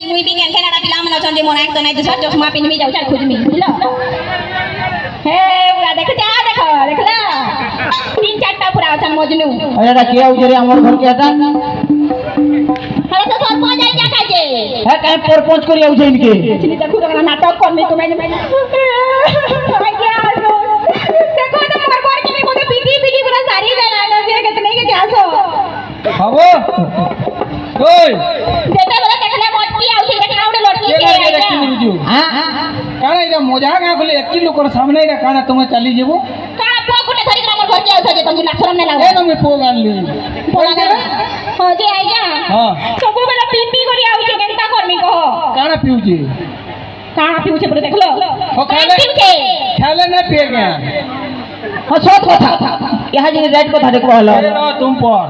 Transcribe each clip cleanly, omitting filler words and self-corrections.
मुई भी केन केन आड़ा पिला मन अछन जे मोर आंख त नै दुसर चश्मा पिनमी जाउ चार खोजमी बुझलो हे पूरा देख देखला तीन चारटा पूरा अछन मजनू अरे के आउ जे हमर घर के हटा अरे तो सर पहुंच जाई क्या काजे है काहे परपंच करी आउ जइन के चली देखु तो नाटक करमी तुम्हें क्या आसो देखो तो मोर घर के मोते पीटी पूरा सारी देना से कितने के क्या सो हबो ओए देते बोला देखले मोटकी आउ छी देखा उडे लटकी के हां काना इला मजाक आ गले एक किलो कर सामने इला काना तुम चली जेबो काना पो गुटे धरी हमर घर के आउ जे तुम लाखरम ने लाओ ए तुम पो गाली बोला हां जे आइया हां सब बेला पीपी करी आउ छी केनता करमी कह काना पिउजी काना पिउछे बोले देखलो हो खाले ना पिए गया हां सत कथा यहां जे राइट कथा देखो हलो अरे तुम पर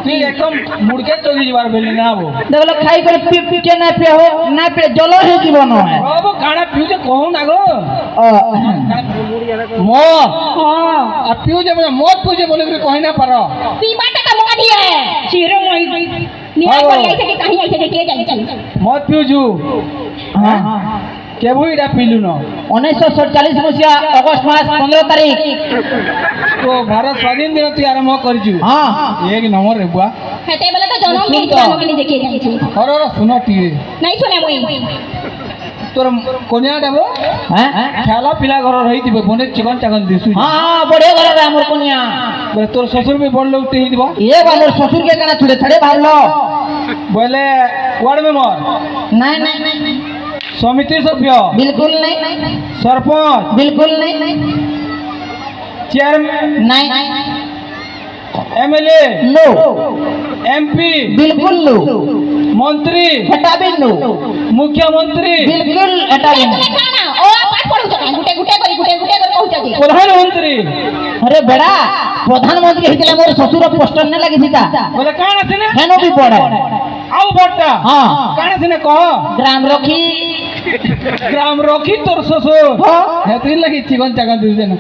तू एकदम मुड़के चोगी जबार बेली ना हो देखलो खाई कर पी के ना पे हो ना पे जलो है जीवन है अब काना पिउजे कहू ना गो मो हां आ पिउजे मत पिउजे बोले के कहि ना पारो पीबा का मुंगा दिए चिरो मोई निया कोई ऐसे के कहीं ऐसे के जाई मत पिउजू हां केबुईडा पिलु न 1947 मसिया अगस्त मास 15 तारीख तो भारत स्वाधीन दिन तू आरंभ करजु हां एक नंबर रे बुआ हेते बेला तो जन्म दिन जानो के लिए देखे जाई छी अरे सुनो टिए नहीं सुने मुई तोर कोनिया देबो हैं खाला पिला घर रही दिबे बने चिकन चाकन दिसु हां बड़े घर रे हमर कोनिया बे तोर ससुर भी बड़ लोग ते ही दिबा ए हमर ससुर के काना छुड़े थड़े भागलो बोले वार्ड मेंबर नहीं समिति सभ्य बिल्कुल नहीं सरपंच बिल्कुल नहीं चेयरमैन नहीं एमएलए नो एमपी बिल्कुल नो मंत्री हटा भी नो मुख्यमंत्री बिल्कुल हटा भी ओ पाठ पढु छ गुटे कर कहू छ प्रधानमंत्री अरे बेड़ा प्रधानमंत्री हितले मोर ससुर पोस्टर ने लागि थिता बोले काना थिने हेनो भी पड़े आउ बट्टा हां काना थिने कह ग्राम रखी तोर ससुर है तुई लगी चिकन चाकन दिस देना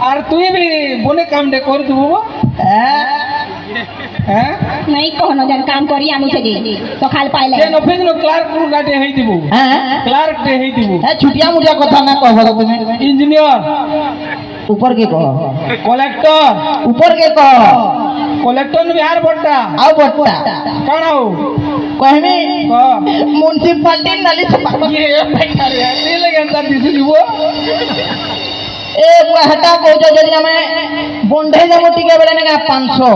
और तुई भी बोने काम दे कर दबो हैं नहीं कहनो जन काम करी आमु छे तो खाल पाइले जे ऑफिस नो क्लार्क को गाटे हेई दिबो हैं क्लार्क दे हेई दिबो ए छुटिया मुटिया कथा ना कहबो तुमे इंजीनियर ऊपर के कह कलेक्टर ऊपर के कह कलेक्टर बिहार बट्टा आउ बट्टा काना हो कहमे म्युनिसिपलिटी नाली ये पैसा रे ये लगे अंदर दिसु दिबो ए बुआ हटा को जदी हमें बंधे जामो टिके बेले ना 500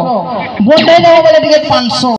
बंधे जामो बेले टिके 500